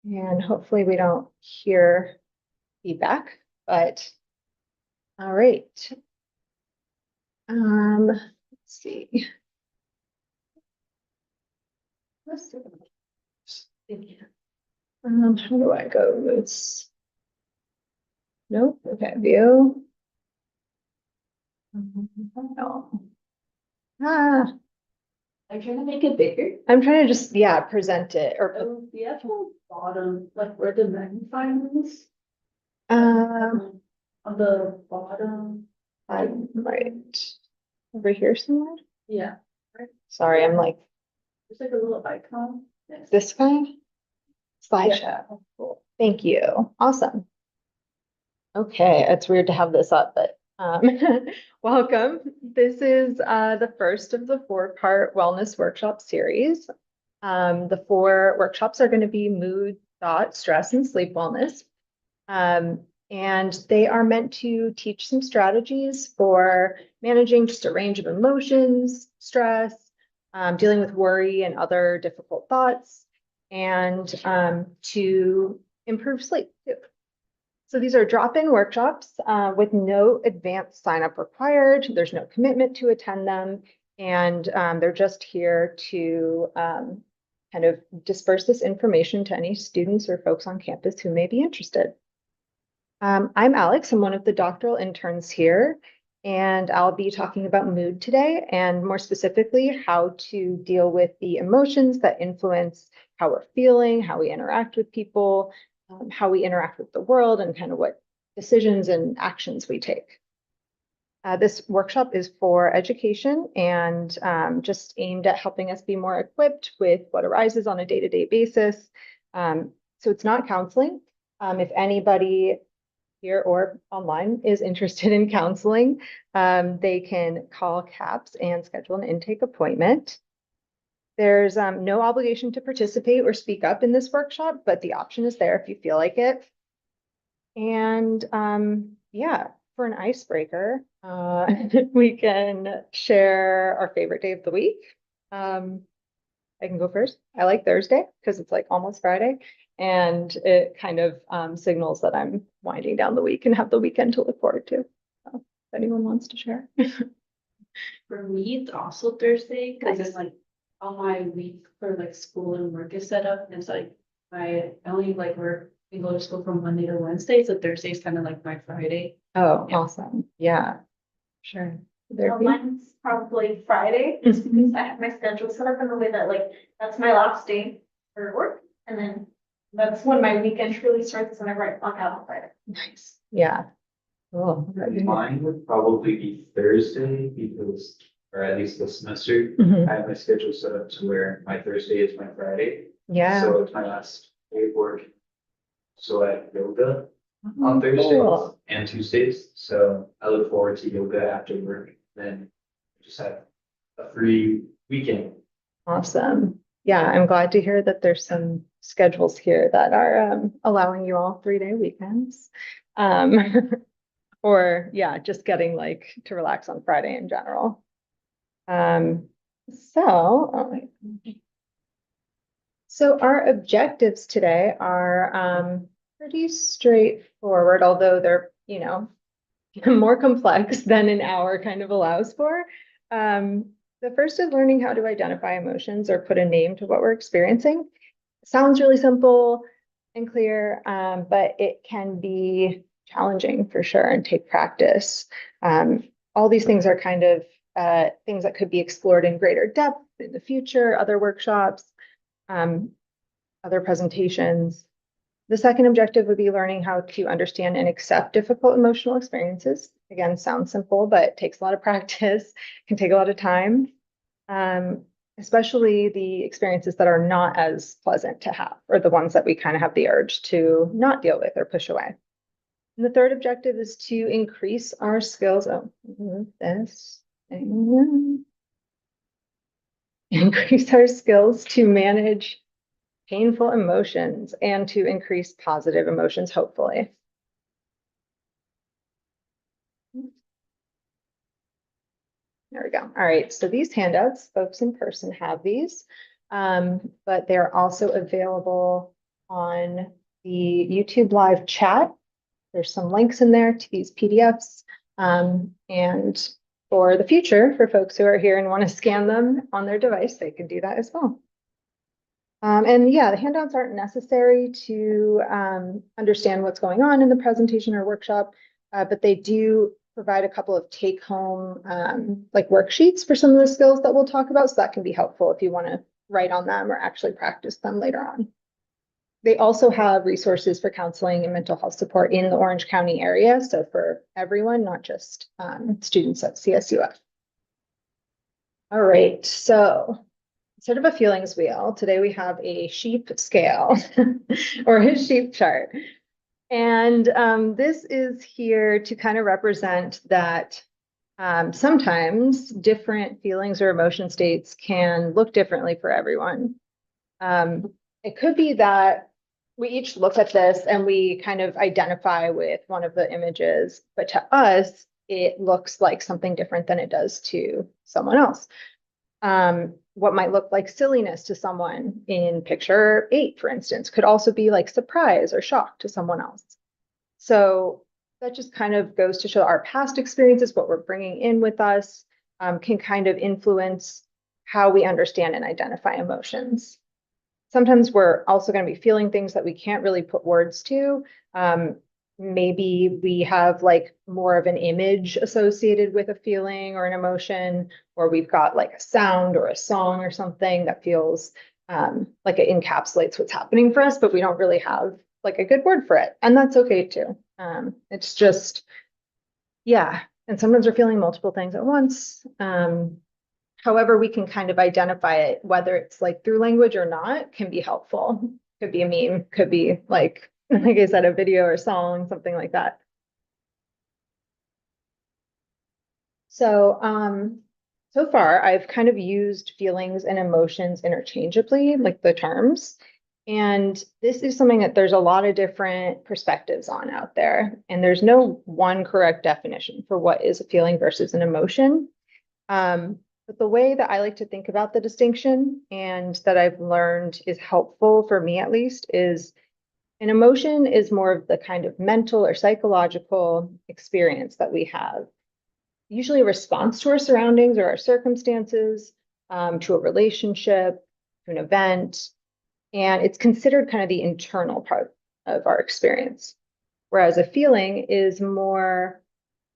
And hopefully we don't hear feedback, but all right. Let's see. How do I go? It's nope. Okay, view. No. Ah, I'm trying to make it bigger. I'm trying to just, yeah, present it or The actual bottom, like where the magnifying is, um on the bottom. I'm right over here somewhere. Yeah, Sorry, I'm like there's like a little icon. Yes. this guy. Slideshow. Yeah. Cool. Thank you. Awesome. Okay, it's weird to have this up, but welcome. This is the first of the four-part wellness workshop series. The four workshops are going to be mood, thought, stress, and sleep wellness. Um, and they are meant to teach some strategies for managing just a range of emotions, stress, dealing with worry and other difficult thoughts, and to improve sleep too. So these are drop-in workshops with no advanced sign-up required. There's no commitment to attend them, and they're just here to kind of disperse this information to any students or folks on campus who may be interested. I'm Alex. I'm one of the doctoral interns here, and I'll be talking about mood today, and more specifically, how to deal with the emotions that influence how we're feeling, how we interact with people, how we interact with the world, and kind of what decisions and actions we take. This workshop is for education and just aimed at helping us be more equipped with what arises on a day-to-day basis. So it's not counseling. If anybody here or online is interested in counseling, they can call CAPS and schedule an intake appointment. There's no obligation to participate or speak up in this workshop, but the option is there if you feel like it. And yeah, for an icebreaker, we can share our favorite day of the week. I can go first. I like Thursday because it's like almost Friday and it kind of signals that I'm winding down the week and have the weekend to look forward to. So, if anyone wants to share. For me, it's also Thursday, because it's like all my week for like school and work is set up, and it's like I only like work and go to school from Monday to Wednesday, so Thursday is kind of like my Friday. Oh, Yeah. awesome. Yeah, sure. There be? Mine's probably Friday, just because I have my schedule set up in a way that like, that's my last day for work. And then that's when my weekend truly starts, is whenever I clock out on Friday. Nice. Yeah. Cool. Mine would probably be Thursday because, or at least this semester, Mhm. I have my schedule set up to where my Thursday is my Friday. Yeah. So it's my last day of work. So I have yoga Oh, on Thursdays cool. and Tuesdays. So I look forward to yoga after work. Then just have a free weekend. Awesome. Yeah, I'm glad to hear that there's some schedules here that are allowing you all 3-day weekends. Um, or yeah, just getting like to relax on Friday in general. Um, so our objectives today are pretty straightforward, although they're, more complex than an hour kind of allows for. The first is learning how to identify emotions or put a name to what we're experiencing. Sounds really simple and clear, but it can be challenging for sure and take practice. All these things are kind of things that could be explored in greater depth in the future, other workshops, other presentations. The second objective would be learning how to understand and accept difficult emotional experiences. Again, sounds simple, but takes a lot of practice, can take a lot of time, especially the experiences that are not as pleasant to have, or the ones that we kind of have the urge to not deal with or push away. And the third objective is to increase our skills. Oh, this. Increase our skills to manage painful emotions and to increase positive emotions, hopefully. There we go. All right, so these handouts, folks in person have these, but they're also available on the YouTube live chat. There's some links in there to these PDFs. And for the future, for folks who are here and want to scan them on their device, they can do that as well. And yeah, the handouts aren't necessary to understand what's going on in the presentation or workshop, but they do provide a couple of take-home like worksheets for some of the skills that we'll talk about. So that can be helpful if you want to write on them or actually practice them later on. They also have resources for counseling and mental health support in the Orange County area. So for everyone, not just students at CSUF. All right, so instead of a feelings wheel, today we have a sheep scale or a sheep chart. And this is here to kind of represent that sometimes different feelings or emotion states can look differently for everyone. It could be that we each look at this and we kind of identify with one of the images, but to us, it looks like something different than it does to someone else. What might look like silliness to someone in picture 8, for instance, could also be like surprise or shock to someone else. So that just kind of goes to show our past experiences, what we're bringing in with us, can kind of influence how we understand and identify emotions. Sometimes we're also going to be feeling things that we can't really put words to. Maybe we have like more of an image associated with a feeling or an emotion, or we've got like a sound or a song or something that feels like it encapsulates what's happening for us, but we don't really have like a good word for it. And that's okay too. It's just, yeah. And sometimes we're feeling multiple things at once. However, we can kind of identify it, whether it's like through language or not, can be helpful. Could be a meme, could be like I said, a video or song, something like that. So, so far I've kind of used feelings and emotions interchangeably, like the terms. And this is something that there's a lot of different perspectives on out there. And there's no one correct definition for what is a feeling versus an emotion. But the way that I like to think about the distinction and that I've learned is helpful for me at least is an emotion is more of the kind of mental or psychological experience that we have, usually a response to our surroundings or our circumstances, to a relationship, to an event, and it's considered kind of the internal part of our experience. Whereas a feeling is more,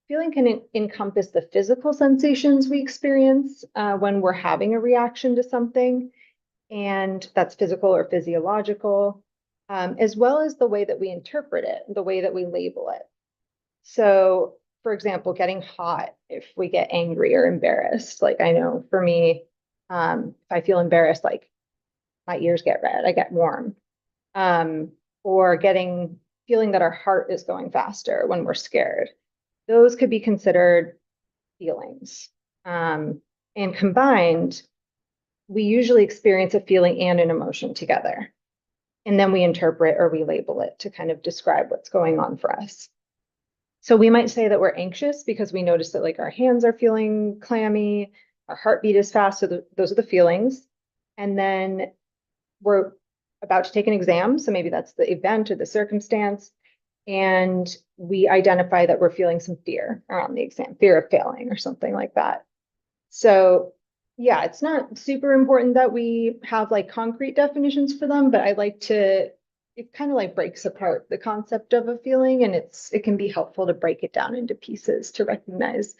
feeling can encompass the physical sensations we experience when we're having a reaction to something, and that's physical or physiological, as well as the way that we interpret it, the way that we label it. So, for example, getting hot if we get angry or embarrassed. Like I know for me, if I feel embarrassed, like my ears get red, I get warm. Or feeling that our heart is going faster when we're scared. Those could be considered feelings. And combined, we usually experience a feeling and an emotion together. And then we interpret or we label it to kind of describe what's going on for us. So we might say that we're anxious because we notice that like our hands are feeling clammy, our heartbeat is fast. So those are the feelings. And then we're about to take an exam. So maybe that's the event or the circumstance. And we identify that we're feeling some fear around the exam, fear of failing or something like that. So yeah, it's not super important that we have like concrete definitions for them, but I like to, it kind of like breaks apart the concept of a feeling, and it can be helpful to break it down into pieces to recognize,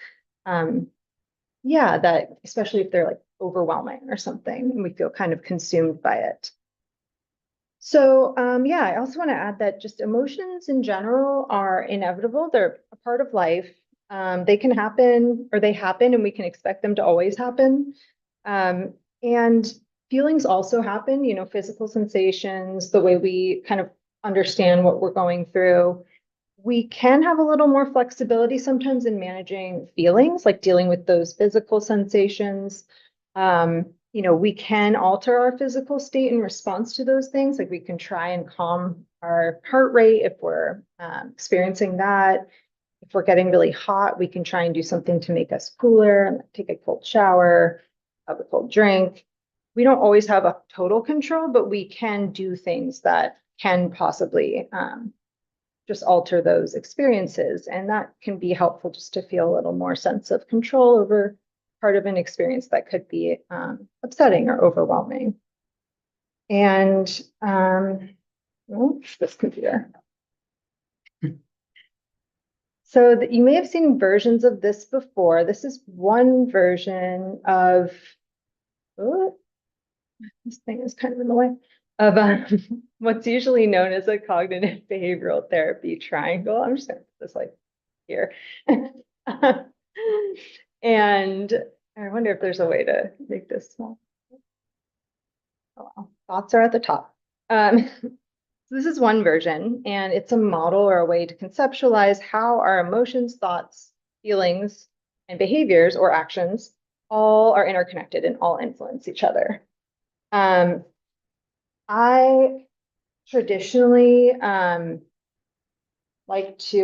yeah, that especially if they're like overwhelming or something and we feel kind of consumed by it. So yeah, I also want to add that just emotions in general are inevitable. They're a part of life. They can happen or they happen and we can expect them to always happen. And feelings also happen, you know, physical sensations, the way we kind of understand what we're going through. We can have a little more flexibility sometimes in managing feelings, like dealing with those physical sensations. You know, we can alter our physical state in response to those things. Like we can try and calm our heart rate if we're experiencing that. If we're getting really hot, we can try and do something to make us cooler, take a cold shower, have a cold drink. We don't always have a total control, but we can do things that can possibly just alter those experiences. And that can be helpful just to feel a little more sense of control over part of an experience that could be upsetting or overwhelming. And this computer. So that you may have seen versions of this before. This is one version of, oh, this thing is kind of in the way, of what's usually known as a cognitive behavioral therapy triangle. I'm just gonna put this like here. And I wonder if there's a way to make this small. Oh, well, thoughts are at the top. So this is one version, and it's a model or a way to conceptualize how our emotions, thoughts, feelings, and behaviors or actions all are interconnected and all influence each other. I traditionally like to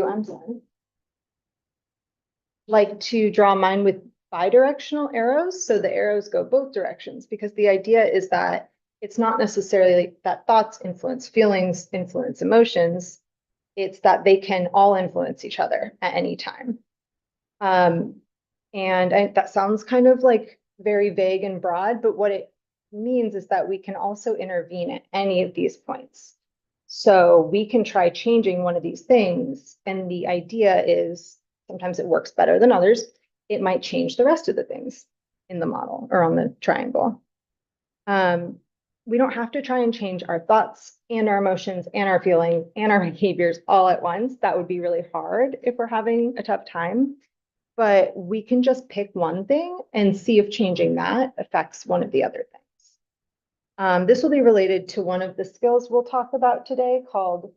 draw mine with bidirectional arrows. So the arrows go both directions because the idea is that it's not necessarily that thoughts influence feelings, influence emotions. It's that they can all influence each other at any time. That sounds kind of like very vague and broad, but what it means is that we can also intervene at any of these points. So we can try changing one of these things. And the idea is sometimes it works better than others. It might change the rest of the things in the model or on the triangle. We don't have to try and change our thoughts and our emotions and our feelings and our behaviors all at once. That would be really hard if we're having a tough time. But we can just pick one thing and see if changing that affects one of the other things. This will be related to one of the skills we'll talk about today called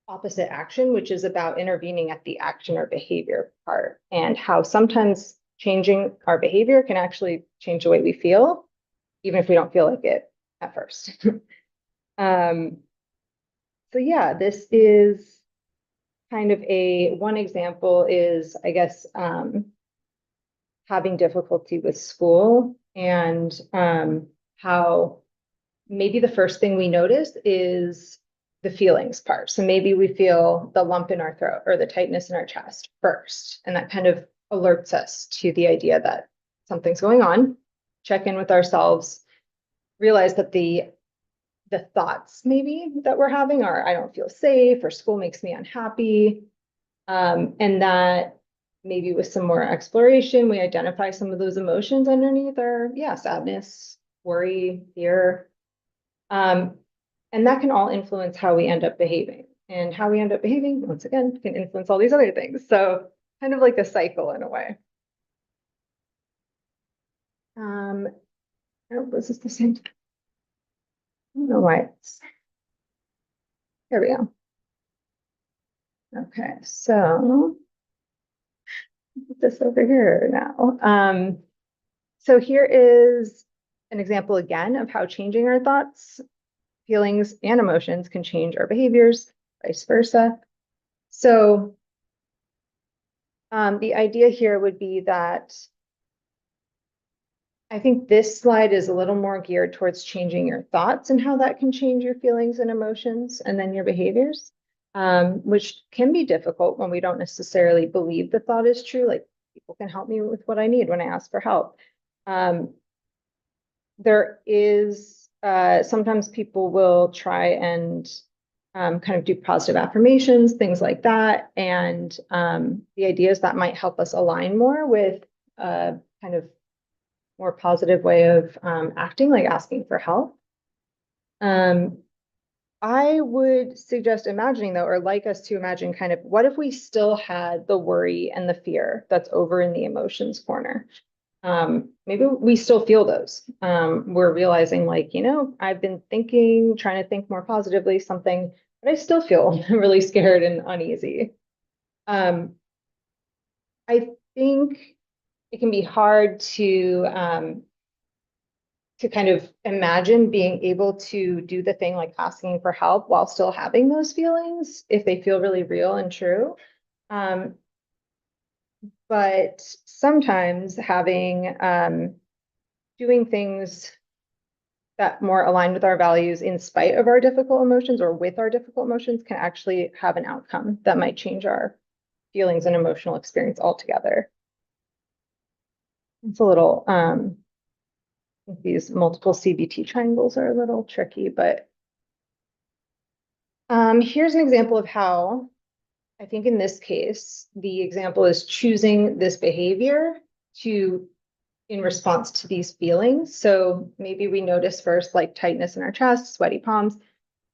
opposite action, which is about intervening at the action or behavior part and how sometimes changing our behavior can actually change the way we feel, even if we don't feel like it at first. So yeah, this is kind of one example is, I guess, having difficulty with school and how maybe the first thing we notice is the feelings part. So maybe we feel the lump in our throat or the tightness in our chest first, and that kind of alerts us to the idea that something's going on. Check in with ourselves, realize that the thoughts maybe that we're having are, I don't feel safe, or school makes me unhappy. And that maybe with some more exploration, we identify some of those emotions underneath our, sadness, worry, fear. And that can all influence how we end up behaving. And how we end up behaving, once again, can influence all these other things. So kind of like a cycle in a way. Oh, this is the same. I don't know why it's. Here we go. Okay, so put this over here now. So here is an example again of how changing our thoughts, feelings, and emotions can change our behaviors, vice versa. So the idea here would be that I think this slide is a little more geared towards changing your thoughts and how that can change your feelings and emotions and then your behaviors, which can be difficult when we don't necessarily believe the thought is true. Like, people can help me with what I need when I ask for help. There is sometimes people will try and kind of do positive affirmations, things like that. And the idea is that might help us align more with kind of more positive way of acting, like asking for help. I would suggest imagining though, or like us to imagine kind of, what if we still had the worry and the fear that's over in the emotions corner? Maybe we still feel those. We're realizing like, I've been trying to think more positively something, but I still feel really scared and uneasy. I think it can be hard to kind of imagine being able to do the thing like asking for help while still having those feelings, if they feel really real and true. But sometimes having doing things that more aligned with our values in spite of our difficult emotions or with our difficult emotions can actually have an outcome that might change our feelings and emotional experience altogether. It's a little, these multiple CBT triangles are a little tricky, but here's an example of how I think in this case, the example is choosing this behavior in response to these feelings. So maybe we notice first like tightness in our chest, sweaty palms.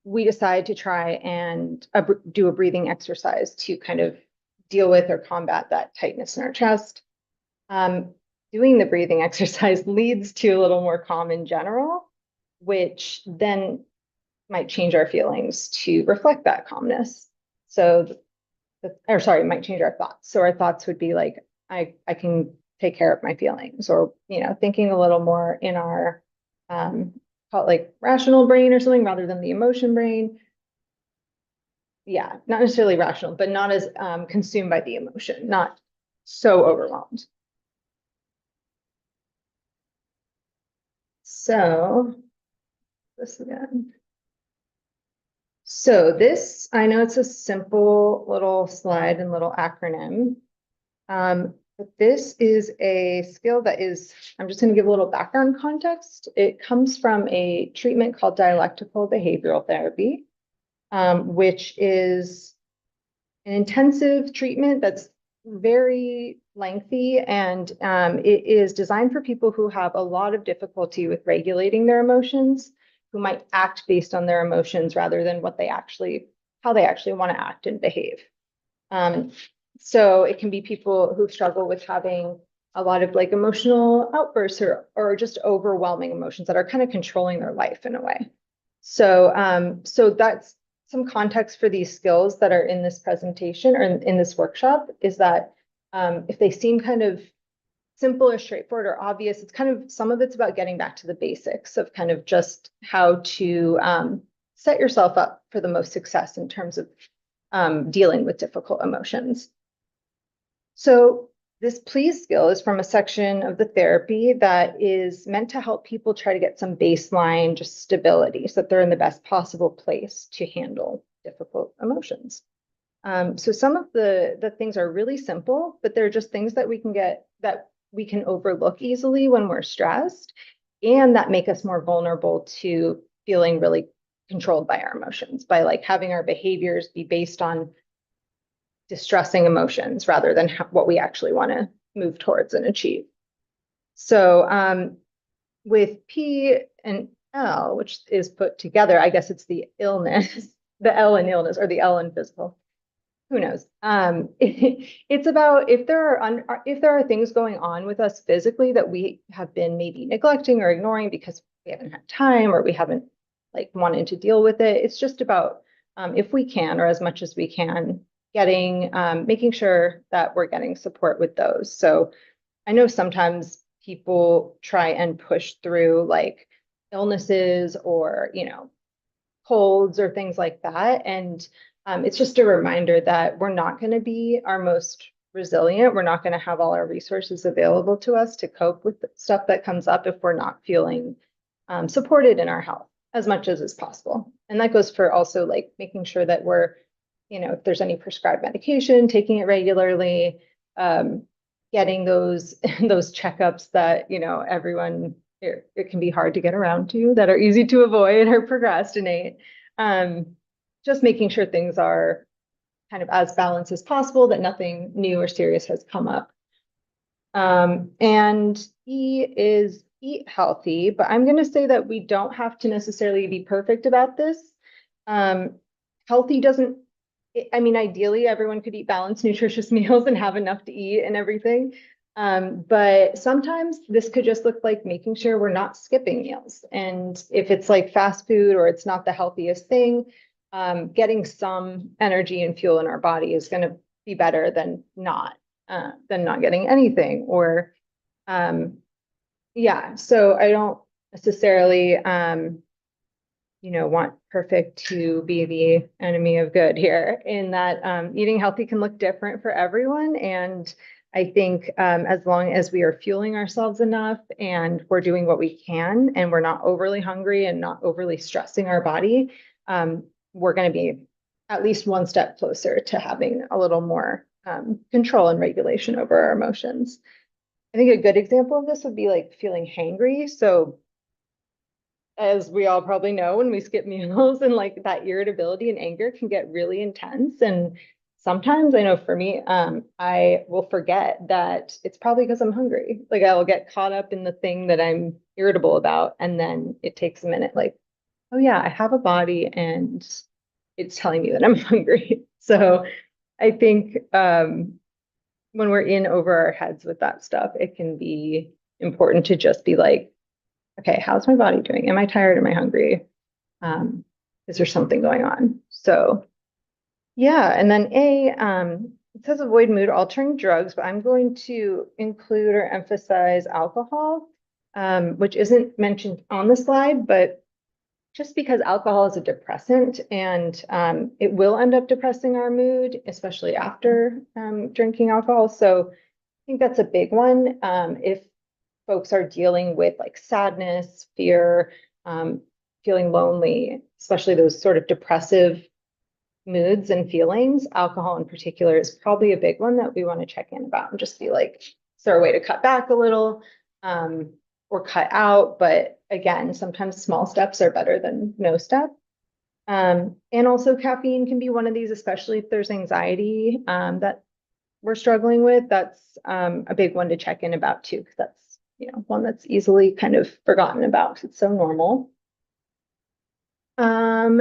We decide to try and do a breathing exercise to kind of deal with or combat that tightness in our chest. Doing the breathing exercise leads to a little more calm in general, which then might change our feelings to reflect that calmness. So, or sorry, it might change our thoughts. So our thoughts would be like, I can take care of my feelings, or, thinking a little more in our, call it like rational brain or something rather than the emotion brain. Yeah, not necessarily rational, but not as consumed by the emotion, not so overwhelmed. So this again. So this, I know it's a simple little slide and little acronym. But this is a skill that is, I'm just going to give a little background context. It comes from a treatment called dialectical behavioral therapy, which is an intensive treatment that's very lengthy, and it is designed for people who have a lot of difficulty with regulating their emotions, who might act based on their emotions rather than how they actually want to act and behave. So it can be people who struggle with having a lot of like emotional outbursts or just overwhelming emotions that are kind of controlling their life in a way. So, so that's some context for these skills that are in this presentation or in this workshop, is that if they seem kind of simple or straightforward or obvious, it's kind of, some of it's about getting back to the basics of kind of just how to set yourself up for the most success in terms of dealing with difficult emotions. So this please skill is from a section of the therapy that is meant to help people try to get some baseline just stability so that they're in the best possible place to handle difficult emotions. So some of the things are really simple, but they're just things that we can overlook easily when we're stressed, and that make us more vulnerable to feeling really controlled by our emotions, by like having our behaviors be based on distressing emotions rather than what we actually want to move towards and achieve. So with P and L, which is put together, I guess it's the illness, the L in illness, or the L in physical. Who knows? It's about if there are things going on with us physically that we have been maybe neglecting or ignoring because we haven't had time or we haven't like wanted to deal with it. It's just about if we can, or as much as we can, making sure that we're getting support with those. So I know sometimes people try and push through like illnesses or, colds or things like that. And it's just a reminder that we're not going to be our most resilient. We're not going to have all our resources available to us to cope with the stuff that comes up if we're not feeling supported in our health as much as is possible. And that goes for also like making sure that we're, if there's any prescribed medication, taking it regularly, getting those checkups that, everyone, it can be hard to get around to, that are easy to avoid or procrastinate. Just making sure things are kind of as balanced as possible, that nothing new or serious has come up. And E is eat healthy, but I'm going to say that we don't have to necessarily be perfect about this. Healthy doesn't, I mean, ideally everyone could eat balanced, nutritious meals and have enough to eat and everything. But sometimes this could just look like making sure we're not skipping meals. And if it's like fast food or it's not the healthiest thing, getting some energy and fuel in our body is going to be better than not getting anything. Or yeah, so I don't necessarily want perfect to be the enemy of good here, in that eating healthy can look different for everyone. And I think as long as we are fueling ourselves enough and we're doing what we can and we're not overly hungry and not overly stressing our body, we're going to be at least one step closer to having a little more control and regulation over our emotions. I think a good example of this would be like feeling hangry. So as we all probably know, when we skip meals and like that irritability and anger can get really intense. And sometimes I know for me, I will forget that it's probably because I'm hungry. Like I will get caught up in the thing that I'm irritable about. And then it takes a minute, like, oh yeah, I have a body and it's telling me that I'm hungry. So I think when we're in over our heads with that stuff, it can be important to just be like, okay, how's my body doing? Am I tired? Am I hungry? Is there something going on? So yeah, and then it says avoid mood altering drugs, but I'm going to include or emphasize alcohol, which isn't mentioned on the slide, but just because alcohol is a depressant and it will end up depressing our mood, especially after drinking alcohol. So I think that's a big one. If folks are dealing with like sadness, fear, feeling lonely, especially those sort of depressive moods and feelings, alcohol in particular is probably a big one that we want to check in about and just be like, is there a way to cut back a little or cut out? But again, sometimes small steps are better than no step. And also caffeine can be one of these, especially if there's anxiety that we're struggling with. That's a big one to check in about too, because that's one that's easily kind of forgotten about because it's so normal.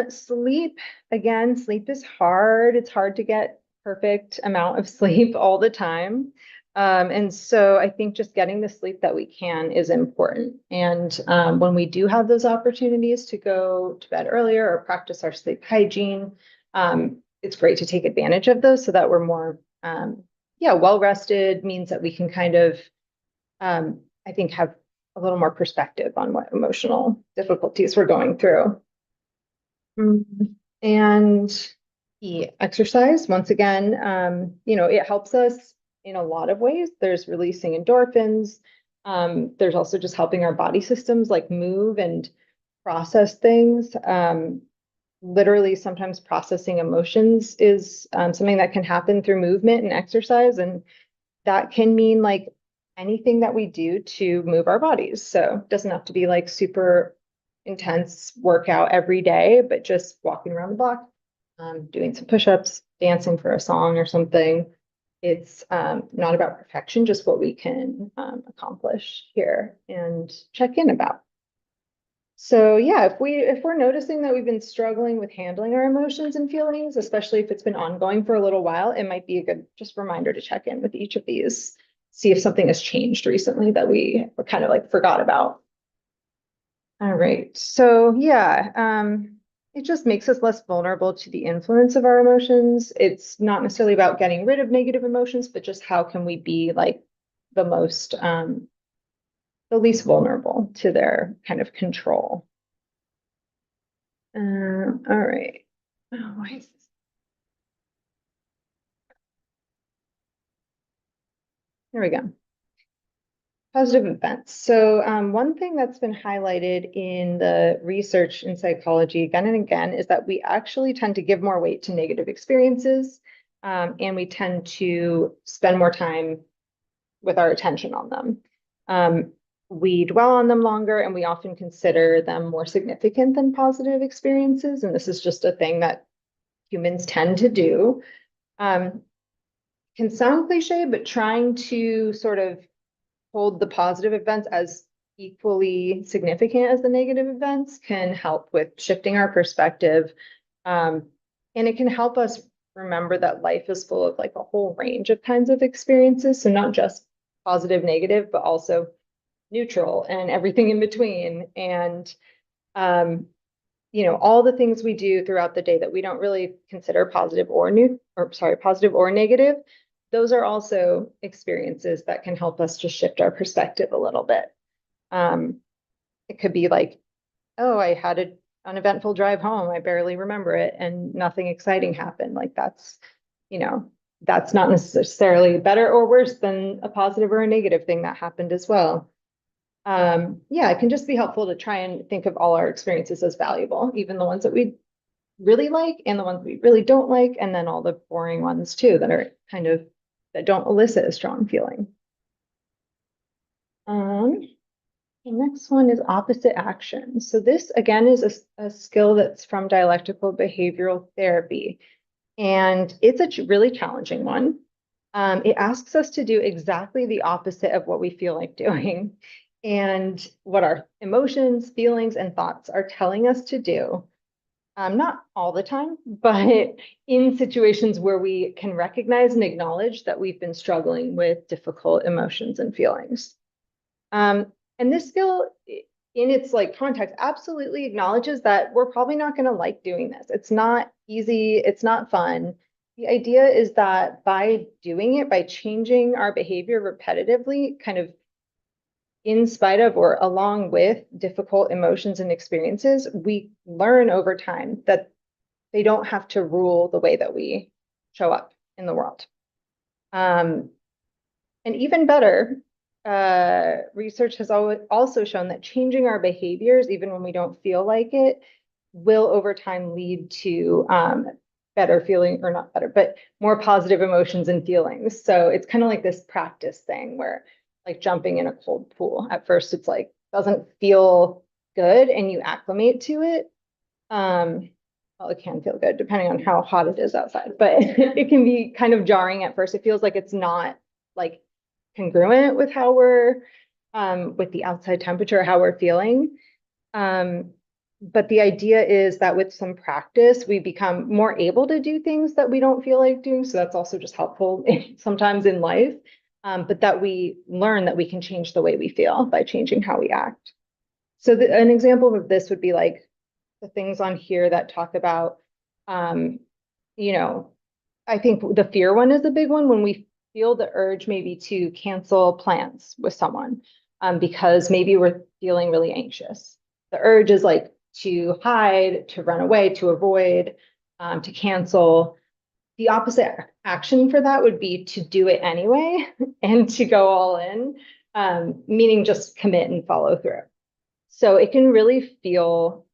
Sleep, again, sleep is hard. It's hard to get perfect amount of sleep all the time. And so I think just getting the sleep that we can is important. And when we do have those opportunities to go to bed earlier or practice our sleep hygiene, it's great to take advantage of those so that we're more, well rested, means that we can kind of, I think, have a little more perspective on what emotional difficulties we're going through. And the exercise, once again, it helps us in a lot of ways. There's releasing endorphins. There's also just helping our body systems like move and process things. Literally, sometimes processing emotions is something that can happen through movement and exercise. And that can mean like anything that we do to move our bodies. So it doesn't have to be like super intense workout every day, but just walking around the block, doing some push-ups, dancing for a song or something. It's not about perfection, just what we can accomplish here and check in about. So yeah, if we're noticing that we've been struggling with handling our emotions and feelings, especially if it's been ongoing for a little while, it might be a good just reminder to check in with each of these, see if something has changed recently that we kind of like forgot about. All right, so yeah, it just makes us less vulnerable to the influence of our emotions. It's not necessarily about getting rid of negative emotions, but just how can we be like the least vulnerable to their kind of control. All right. Oh, why is this? There we go. Positive events. So one thing that's been highlighted in the research in psychology again and again is that we actually tend to give more weight to negative experiences, and we tend to spend more time with our attention on them. We dwell on them longer, and we often consider them more significant than positive experiences. And this is just a thing that humans tend to do. Can sound cliche, but trying to sort of hold the positive events as equally significant as the negative events can help with shifting our perspective. And it can help us remember that life is full of like a whole range of kinds of experiences. So not just positive, negative, but also neutral and everything in between. And, all the things we do throughout the day that we don't really consider positive or positive or negative, those are also experiences that can help us just shift our perspective a little bit. It could be like, oh, I had an uneventful drive home. I barely remember it and nothing exciting happened. Like that's that's not necessarily better or worse than a positive or a negative thing that happened as well. Yeah, it can just be helpful to try and think of all our experiences as valuable, even the ones that we really like and the ones we really don't like, and then all the boring ones too that are kind of that don't elicit a strong feeling. The next one is opposite action. So this again is a skill that's from dialectical behavioral therapy, and it's a really challenging one. It asks us to do exactly the opposite of what we feel like doing and what our emotions, feelings, and thoughts are telling us to do. Not all the time, but in situations where we can recognize and acknowledge that we've been struggling with difficult emotions and feelings. And this skill in its like context absolutely acknowledges that we're probably not going to like doing this. It's not easy, it's not fun. The idea is that by doing it, by changing our behavior repetitively, kind of in spite of or along with difficult emotions and experiences, we learn over time that they don't have to rule the way that we show up in the world. And even better, research has also shown that changing our behaviors, even when we don't feel like it, will over time lead to better feeling, or not better, but more positive emotions and feelings. So it's kind of like this practice thing where like jumping in a cold pool. At first, it's like doesn't feel good and you acclimate to it. Well, it can feel good depending on how hot it is outside, but it can be kind of jarring at first. It feels like it's not like congruent with how we're with the outside temperature, how we're feeling. But the idea is that with some practice, we become more able to do things that we don't feel like doing. So that's also just helpful sometimes in life. But that we learn that we can change the way we feel by changing how we act. So an example of this would be like the things on here that talk about, you know, I think the fear one is a big one when we feel the urge maybe to cancel plans with someone because maybe we're feeling really anxious. The urge is like to hide, to run away, to avoid, to cancel. The opposite action for that would be to do it anyway and to go all in, meaning just commit and follow through. So it can really feel,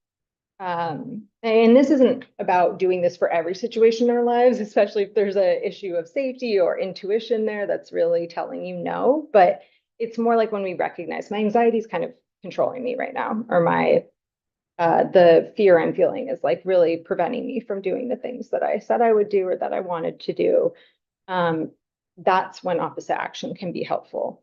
and this isn't about doing this for every situation in our lives, especially if there's an issue of safety or intuition there that's really telling you no, but it's more like when we recognize my anxiety is kind of controlling me right now, or my the fear I'm feeling is like really preventing me from doing the things that I said I would do or that I wanted to do. That's when opposite action can be helpful.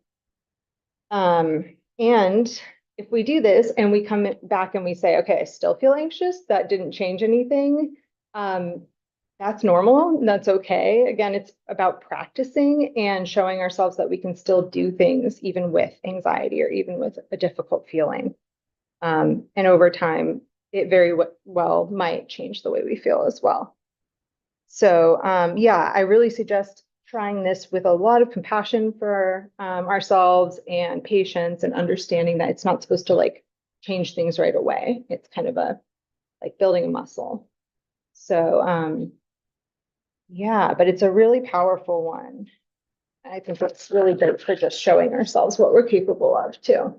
And if we do this and we come back and we say, okay, I still feel anxious, that didn't change anything. That's normal. That's okay. Again, it's about practicing and showing ourselves that we can still do things even with anxiety or even with a difficult feeling. And over time, it very well might change the way we feel as well. So yeah, I really suggest trying this with a lot of compassion for ourselves and patience, and understanding that it's not supposed to like change things right away. It's kind of a like building a muscle. So yeah, but it's a really powerful one. I think that's really good for just showing ourselves what we're capable of too.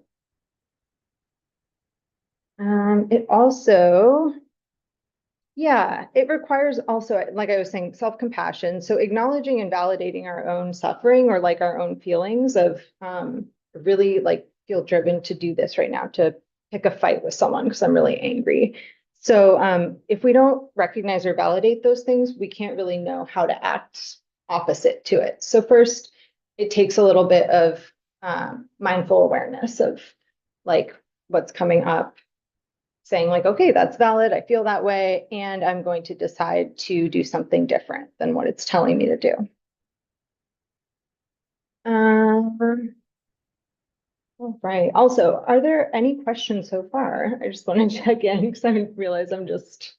It also, yeah, it requires also, like I was saying, self-compassion. So acknowledging and validating our own suffering or like our own feelings of really like feel driven to do this right now, to pick a fight with someone because I'm really angry. So if we don't recognize or validate those things, we can't really know how to act opposite to it. So first, it takes a little bit of mindful awareness of like what's coming up, saying like, okay, that's valid. I feel that way. And I'm going to decide to do something different than what it's telling me to do. All right. Also, are there any questions so far? I just want to check in because I realize I'm just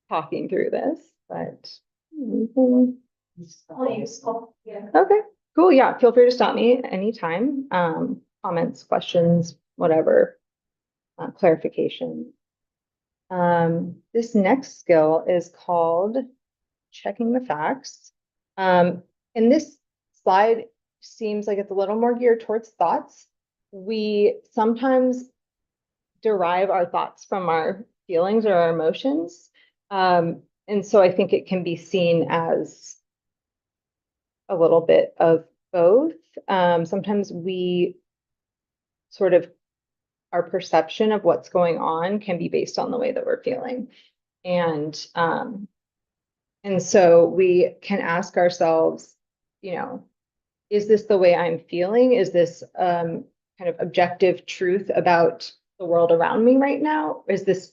talking through this, but. Oh, useful, yeah. Okay, cool. Yeah, feel free to stop me anytime. Comments, questions, whatever, clarification. This next skill is called checking the facts. And this slide seems like it's a little more geared towards thoughts. We sometimes derive our thoughts from our feelings or our emotions. And so I think it can be seen as a little bit of both. Sometimes we sort of, our perception of what's going on can be based on the way that we're feeling. And so we can ask ourselves, you know, is this the way I'm feeling? Is this kind of objective truth about the world around me right now? Is this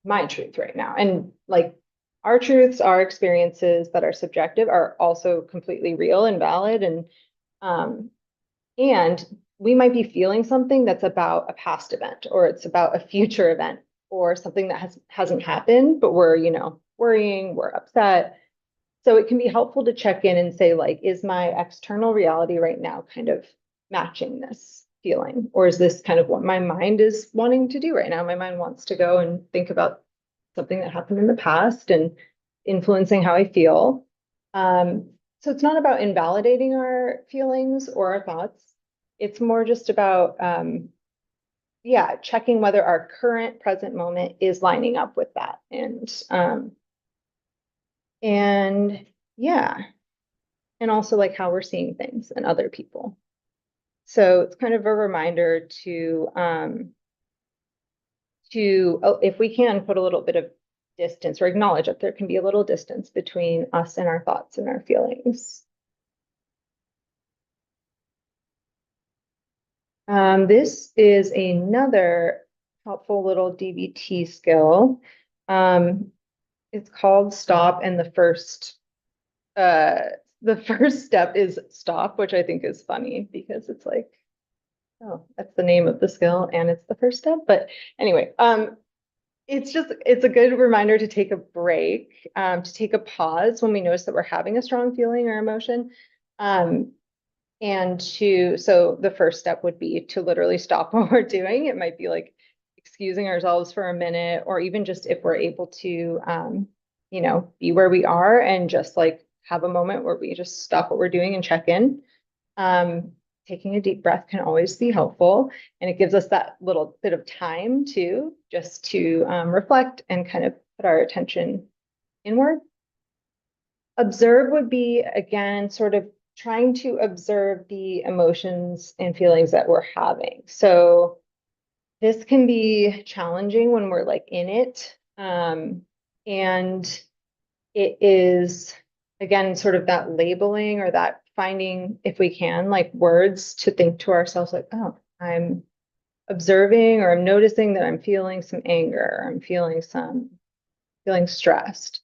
my truth right now? And like our truths, our experiences that are subjective are also completely real and valid. And we might be feeling something that's about a past event, or it's about a future event, or something that hasn't happened, but we're, you know, worrying, we're upset. So it can be helpful to check in and say, like, is my external reality right now kind of matching this feeling? Or is this kind of what my mind is wanting to do right now? My mind wants to go and think about something that happened in the past and influencing how I feel. So it's not about invalidating our feelings or our thoughts. It's more just about, yeah, checking whether our current present moment is lining up with that. And yeah, and also like how we're seeing things and other people. So it's kind of a reminder to, if we can, put a little bit of distance or acknowledge that there can be a little distance between us and our thoughts and our feelings. This is another helpful little DBT skill. It's called stop, and the first step is stop, which I think is funny because it's like, oh, that's the name of the skill and it's the first step. But anyway, it's a good reminder to take a break, to take a pause when we notice that we're having a strong feeling or emotion. So the first step would be to literally stop what we're doing. It might be like excusing ourselves for a minute, or even just if we're able to, you know, be where we are and just like have a moment where we just stop what we're doing and check in. Taking a deep breath can always be helpful, and it gives us that little bit of time too, just to reflect and kind of put our attention inward. Observe would be, again, sort of trying to observe the emotions and feelings that we're having. So this can be challenging when we're like in it. And it is, again, sort of that labeling or that finding, if we can, like words to think to ourselves like, oh, I'm observing, or I'm noticing that I'm feeling some anger, or I'm feeling stressed.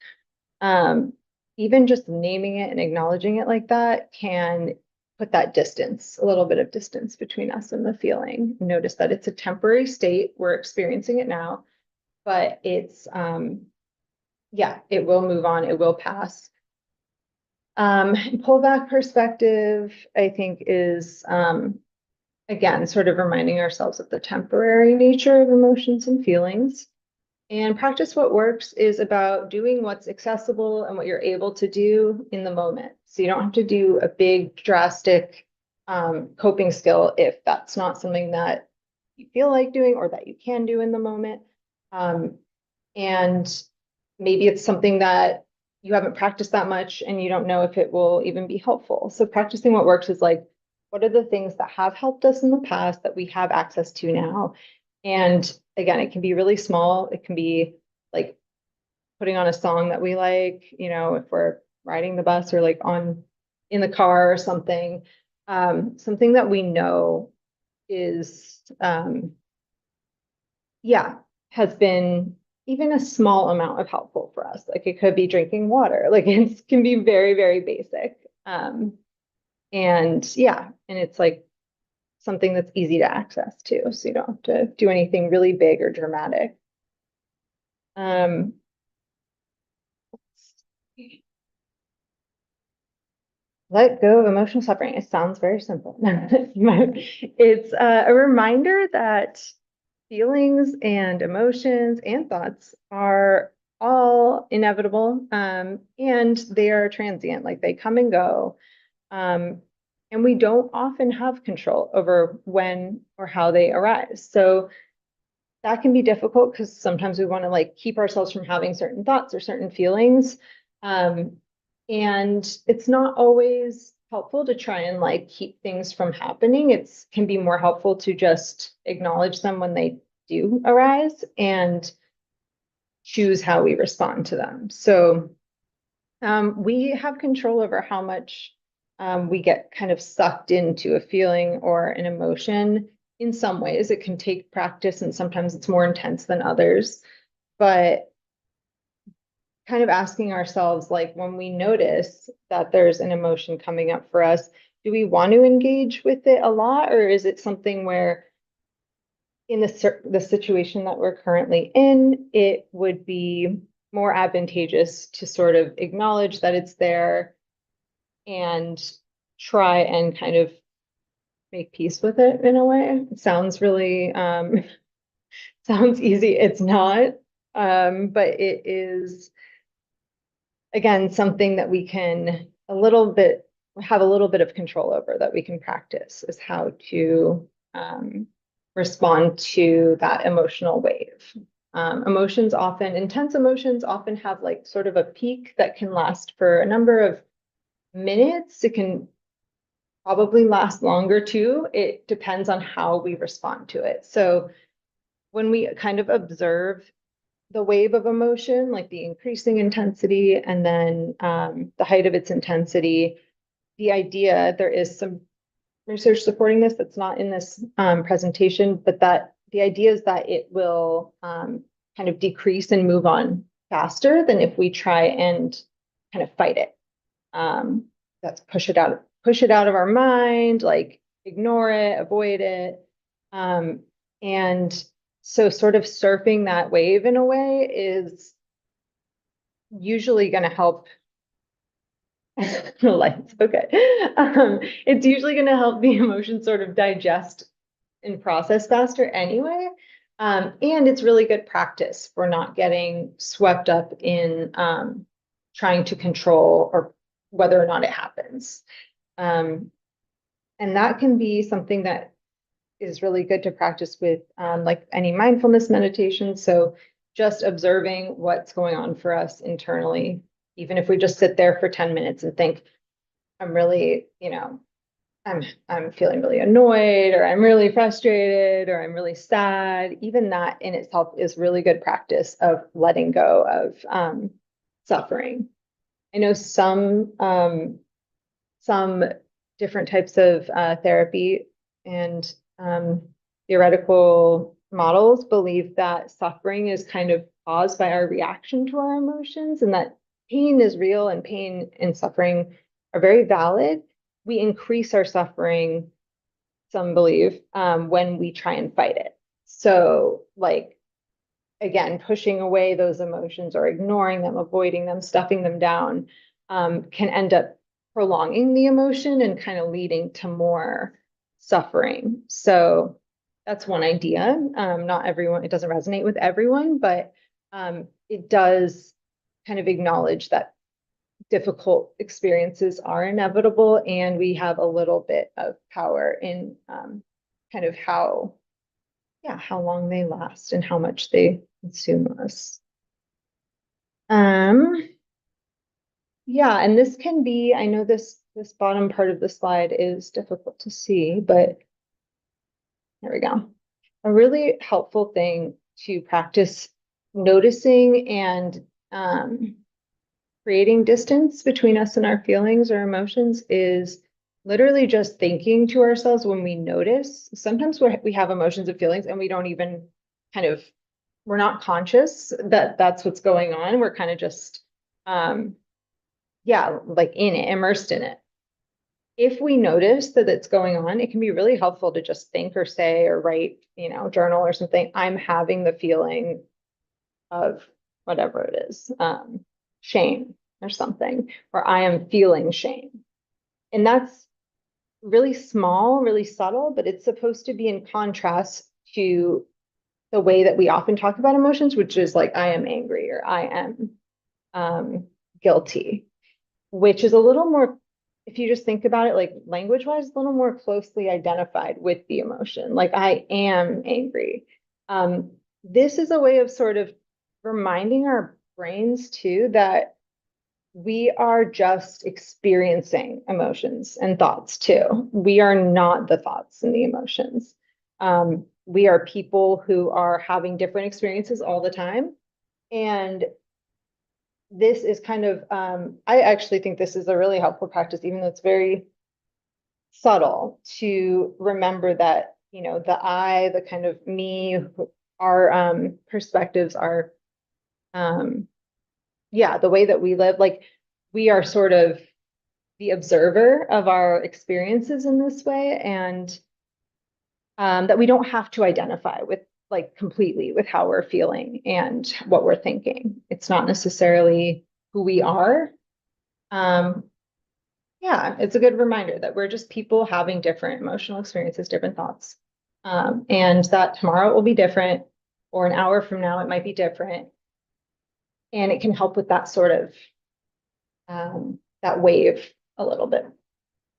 Even just naming it and acknowledging it like that can put that distance, a little bit of distance between us and the feeling. Notice that it's a temporary state. We're experiencing it now, but it's, yeah, it will move on. It will pass. Pullback perspective, I think, is, again, sort of reminding ourselves of the temporary nature of emotions and feelings. And practice what works is about doing what's accessible and what you're able to do in the moment. So you don't have to do a big, drastic coping skill if that's not something that you feel like doing or that you can do in the moment. And maybe it's something that you haven't practiced that much and you don't know if it will even be helpful. So practicing what works is like, what are the things that have helped us in the past that we have access to now? And again, it can be really small. It can be like putting on a song that we like, you know, if we're riding the bus or like in the car or something, something that we know is, yeah, has been even a small amount of helpful for us. Like it could be drinking water, like it can be very, very basic. And yeah, and it's like something that's easy to access too, so you don't have to do anything really big or dramatic. Let go of emotional suffering. It sounds very simple. It's a reminder that feelings and emotions and thoughts are all inevitable, and they are transient, like they come and go. And we don't often have control over when or how they arise. So that can be difficult because sometimes we want to like keep ourselves from having certain thoughts or certain feelings. And it's not always helpful to try and like keep things from happening. It's can be more helpful to just acknowledge them when they do arise and choose how we respond to them. So we have control over how much we get kind of sucked into a feeling or an emotion. In some ways, it can take practice, and sometimes it's more intense than others. But kind of asking ourselves, like when we notice that there's an emotion coming up for us, do we want to engage with it a lot, or is it something where in the situation that we're currently in, it would be more advantageous to sort of acknowledge that it's there and try and kind of make peace with it in a way. It sounds really sounds easy. It's not. But it is again something that we can a little bit have a little bit of control over that we can practice is how to respond to that emotional wave. Intense emotions often have like sort of a peak that can last for a number of minutes. It can probably last longer too. It depends on how we respond to it. So when we kind of observe the wave of emotion, like the increasing intensity and then the height of its intensity, the idea, there is some research supporting this that's not in this presentation, but that the idea is that it will kind of decrease and move on faster than if we try and kind of fight it. That's push it out of our mind, like ignore it, avoid it. And so sort of surfing that wave in a way is usually going to help. The lights, okay. It's usually going to help the emotion sort of digest and process faster anyway. And it's really good practice for not getting swept up in trying to control or whether or not it happens. And that can be something that is really good to practice with like any mindfulness meditation. So just observing what's going on for us internally, even if we just sit there for 10 minutes and think, I'm really, I'm feeling really annoyed, or I'm really frustrated, or I'm really sad. Even that in itself is really good practice of letting go of suffering. I know some different types of therapy and theoretical models believe that suffering is kind of caused by our reaction to our emotions, and that pain is real and pain and suffering are very valid. We increase our suffering, some believe, when we try and fight it. So, like, again, pushing away those emotions or ignoring them, avoiding them, stuffing them down, can end up prolonging the emotion and kind of leading to more suffering. So that's one idea. Not everyone, it doesn't resonate with everyone, but it does kind of acknowledge that difficult experiences are inevitable and we have a little bit of power in kind of how long they last and how much they consume us. Yeah, and this can be, I know this bottom part of the slide is difficult to see, but there we go. A really helpful thing to practice noticing and creating distance between us and our feelings or emotions is literally just thinking to ourselves when we notice. Sometimes we have emotions and feelings and we don't even we're not conscious that that's what's going on. We're kind of just, like in it, immersed in it. If we notice that it's going on, it can be really helpful to just think or say or write, journal or something. I'm having the feeling of whatever it is, shame or something, or I am feeling shame. And that's really small, really subtle, but it's supposed to be in contrast to the way that we often talk about emotions, which is like, I am angry or I am guilty, which is a little more, if you just think about it, like language wise, a little more closely identified with the emotion. Like I am angry. This is a way of sort of reminding our brains too that we are just experiencing emotions and thoughts too. We are not the thoughts and the emotions. We are people who are having different experiences all the time. And this is kind of, I actually think this is a really helpful practice, even though it's very subtle, to remember that, you know, the I, the kind of me, our perspectives are, yeah, the way that we live, like we are sort of the observer of our experiences in this way, and that we don't have to identify with like completely with how we're feeling and what we're thinking. It's not necessarily who we are. Yeah, it's a good reminder that we're just people having different emotional experiences, different thoughts. And that tomorrow it will be different, or an hour from now it might be different. And it can help with that sort of that wave a little bit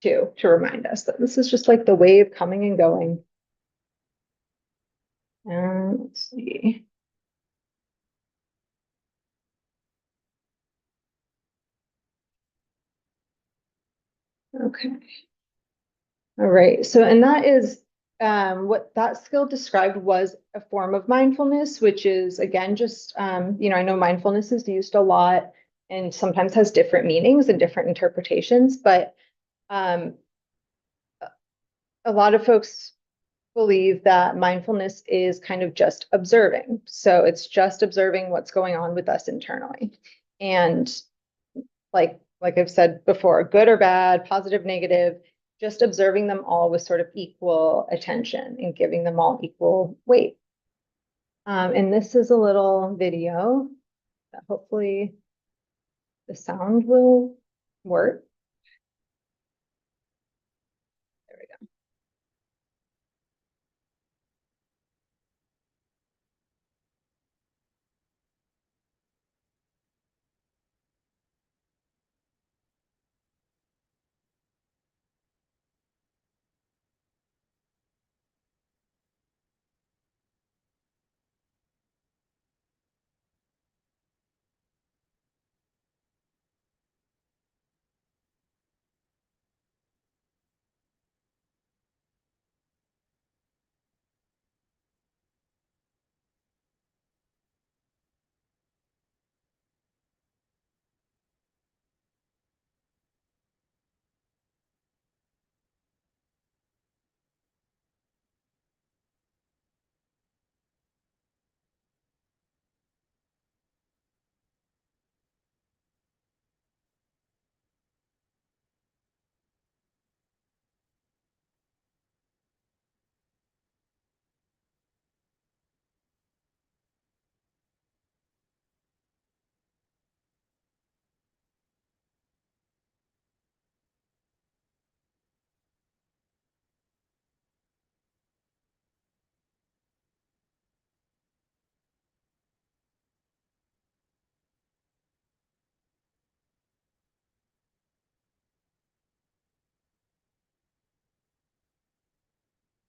too, to remind us that this is just like the wave coming and going. Let's see. Okay. All right. So, and that is what that skill described was a form of mindfulness, which is again, just, you know, I know mindfulness is used a lot and sometimes has different meanings and different interpretations, but a lot of folks believe that mindfulness is kind of just observing. So it's just observing what's going on with us internally. And like I've said before, good or bad, positive, negative, just observing them all with sort of equal attention and giving them all equal weight. And this is a little video that hopefully the sound will work. There we go.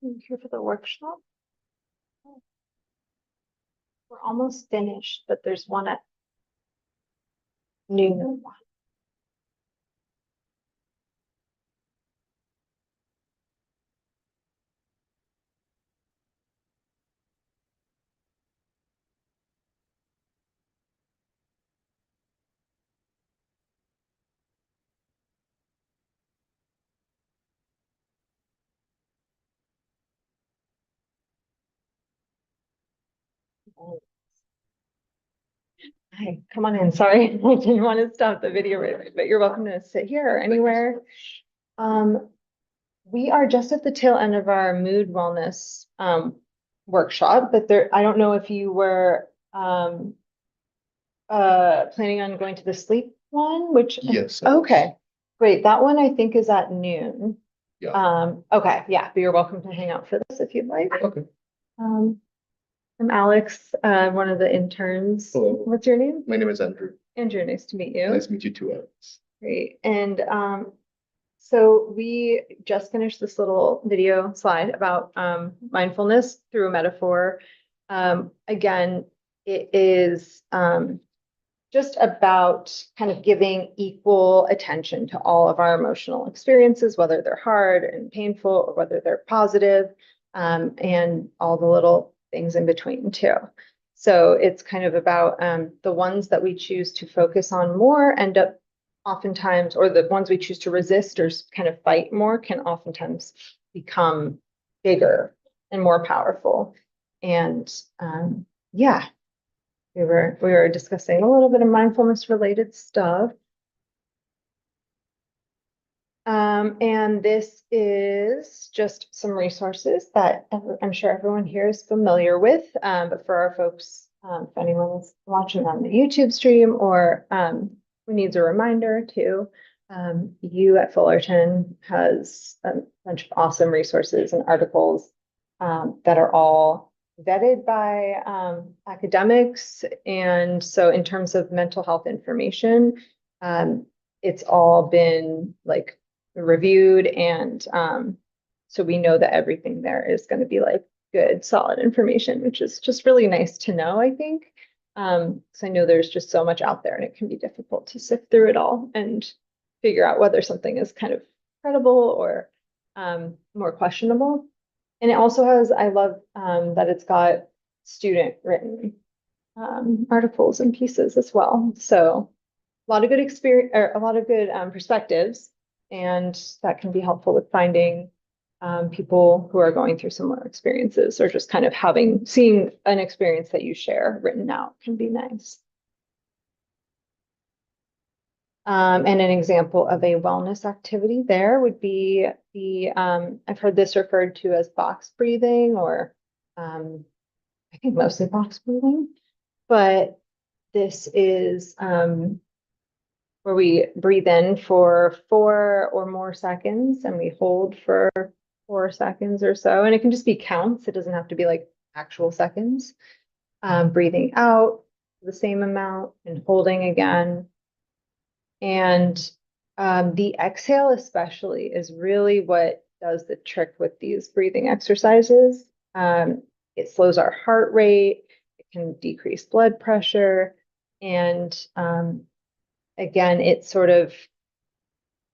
You here for the workshop? We're almost finished, but there's one at noon. Hi, come on in. Sorry, I didn't want to stop the video right away, but you're welcome to sit here or anywhere. We are just at the tail end of our mood wellness workshop, but there, I don't know if you were planning on going to the sleep one, which Yes. okay, great. That one I think is at noon. Yeah. Okay, yeah, but you're welcome to hang out for this if you'd like. Okay. And I'm Alex, one of the interns. Hello. What's your name? My name is Andrew. Andrew, nice to meet you. Nice to meet you too, Alex. Great. And so we just finished this little video slide about mindfulness through a metaphor. Again, it is just about kind of giving equal attention to all of our emotional experiences, whether they're hard and painful or whether they're positive, and all the little things in between too. So it's kind of about the ones that we choose to focus on more end up oftentimes, or the ones we choose to resist or kind of fight more can oftentimes become bigger and more powerful. And yeah, we were discussing a little bit of mindfulness related stuff. And this is just some resources that I'm sure everyone here is familiar with, but for our folks, if anyone is watching on the YouTube stream or who needs a reminder too, U at Fullerton has a bunch of awesome resources and articles that are all vetted by academics. And so in terms of mental health information, it's all been like reviewed, and so we know that everything there is going to be like good, solid information, which is just really nice to know, I think. So I know there's just so much out there and it can be difficult to sift through it all and figure out whether something is kind of credible or more questionable. And it also has, I love that it's got student written articles and pieces as well. So a lot of good experience, or a lot of good perspectives, and that can be helpful with finding people who are going through similar experiences, or just kind of seeing an experience that you share written out can be nice. And an example of a wellness activity there would be I've heard this referred to as box breathing, or I think mostly box breathing, but this is where we breathe in for 4 or more seconds and we hold for 4 seconds or so. And it can just be counts. It doesn't have to be like actual seconds. Breathing out the same amount and holding again. And the exhale especially is really what does the trick with these breathing exercises. It slows our heart rate. It can decrease blood pressure. And again, it sort of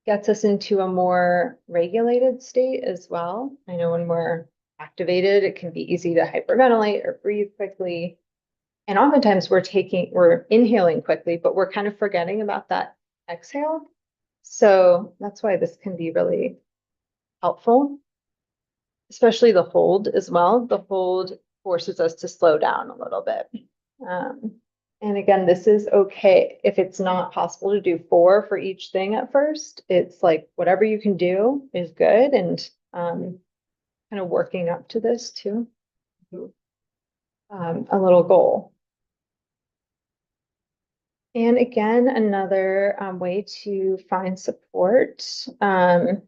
gets us into a more regulated state as well. I know when we're activated, it can be easy to hyperventilate or breathe quickly. And oftentimes we're inhaling quickly, but we're kind of forgetting about that exhale. So that's why this can be really helpful, especially the hold as well. The hold forces us to slow down a little bit. And again, this is okay if it's not possible to do 4 for each thing at first. It's like whatever you can do is good, and kind of working up to this too. A little goal. And again, another way to find support, the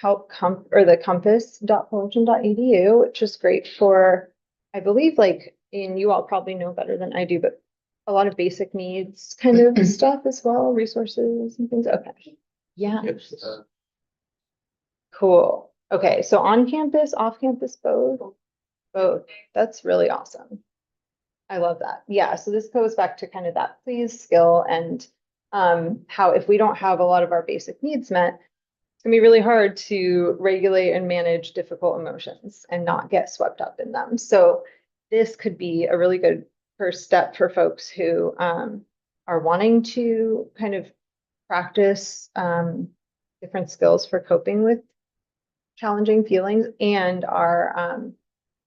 compass.fullerton.edu, which is great for, I believe, like, and you all probably know better than I do, but a lot of basic needs kind of stuff as well, resources and things. Okay. Yeah. Yes. Cool. Okay. So on campus, off campus, both. Both. That's really awesome. I love that. Yeah. So this goes back to kind of that please skill, and how if we don't have a lot of our basic needs met, it's gonna be really hard to regulate and manage difficult emotions and not get swept up in them. So this could be a really good first step for folks who are wanting to kind of practice different skills for coping with challenging feelings, and are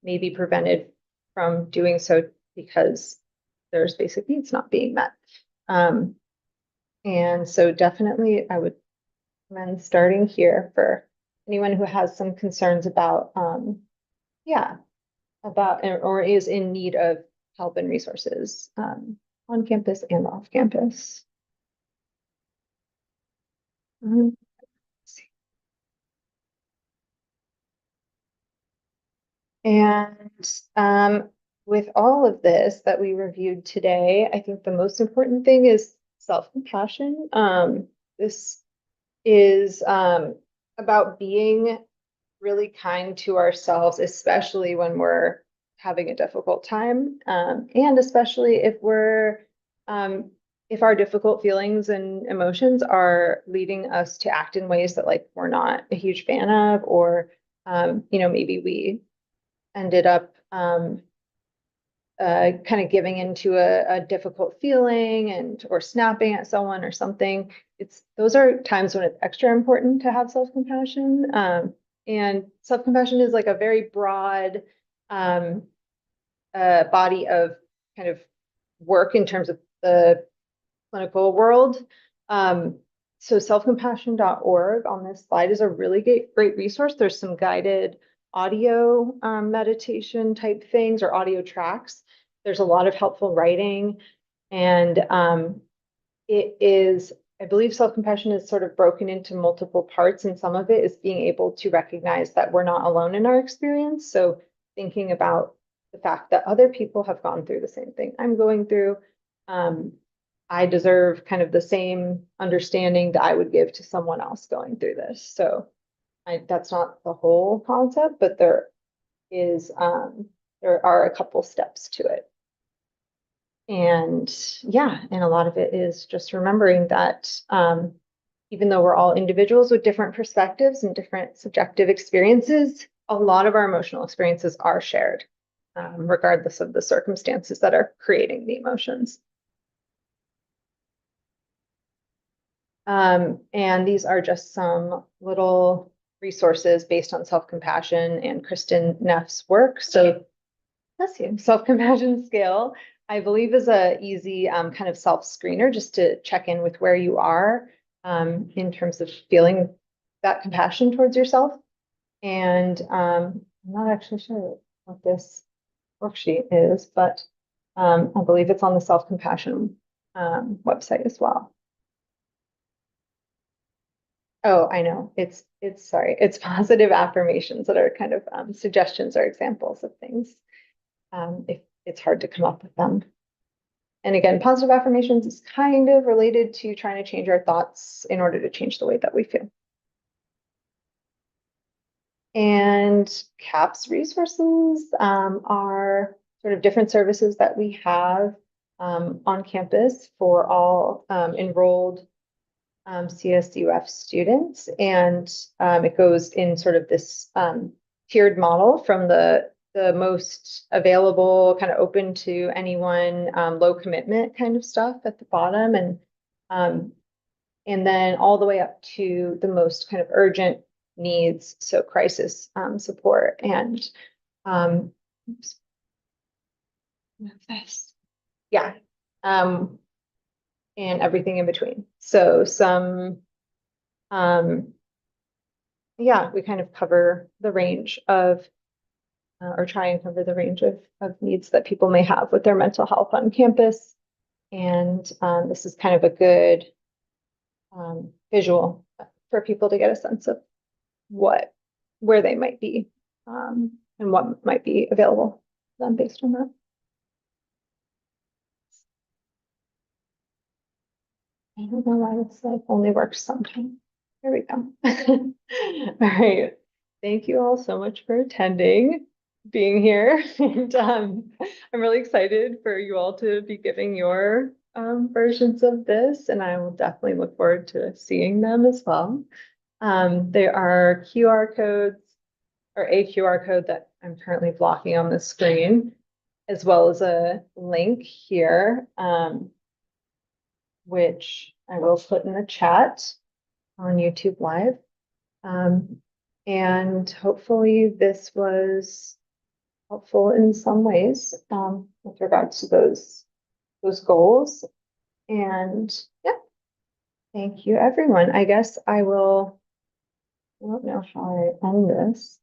maybe prevented from doing so because there's basic needs not being met. And so definitely I would recommend starting here for anyone who has some concerns about, or is in need of help and resources on campus and off campus. Let's see. And with all of this that we reviewed today, I think the most important thing is self-compassion. This is about being really kind to ourselves, especially when we're having a difficult time, and especially if our difficult feelings and emotions are leading us to act in ways that like we're not a huge fan of, or maybe we ended up kind of giving into a difficult feeling and or snapping at someone or something. Those are times when it's extra important to have self-compassion. And self-compassion is like a very broad um, body of kind of work in terms of the clinical world. So selfcompassion.org on this slide is a really great resource. There's some guided audio meditation type things or audio tracks. There's a lot of helpful writing, and it is, I believe self-compassion is sort of broken into multiple parts, and some of it is being able to recognize that we're not alone in our experience. So thinking about the fact that other people have gone through the same thing I'm going through. I deserve kind of the same understanding that I would give to someone else going through this. So that's not the whole concept, but there are a couple steps to it. And yeah, and a lot of it is just remembering that even though we're all individuals with different perspectives and different subjective experiences, a lot of our emotional experiences are shared, regardless of the circumstances that are creating the emotions. And these are just some little resources based on self-compassion and Kristin Neff's work. So bless you. Self-compassion scale, I believe, is a easy kind of self-screener just to check in with where you are in terms of feeling that compassion towards yourself. And I'm not actually sure what this worksheet is, but I believe it's on the self-compassion website as well. Oh, I know. It's positive affirmations that are kind of suggestions or examples of things. If it's hard to come up with them. And again, positive affirmations is kind of related to trying to change our thoughts in order to change the way that we feel. And CAPS resources are sort of different services that we have on campus for all enrolled CSUF students. And it goes in sort of this tiered model from the most available, kind of open to anyone, low commitment kind of stuff at the bottom, and then all the way up to the most kind of urgent needs, so crisis support and oops, what's this? Yeah. And everything in between. So yeah, we kind of cover the range of or try and cover the range of needs that people may have with their mental health on campus. And this is kind of a good visual for people to get a sense of where they might be and what might be available to them based on that. I don't know why this like only works sometimes. There we go. All right. Thank you all so much for attending, being here. And I'm really excited for you all to be giving your versions of this, and I will definitely look forward to seeing them as well. There are QR codes or a QR code that I'm currently blocking on the screen, as well as a link here, which I will put in the chat on YouTube Live. And hopefully this was helpful in some ways with regards to those goals. And yeah, thank you, everyone. I guess I don't know how I end this.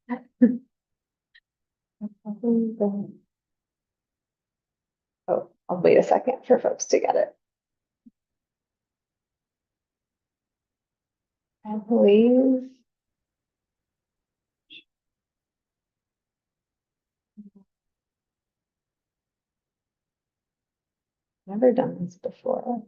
Oh, I'll wait a second for folks to get it. I believe Never done this before.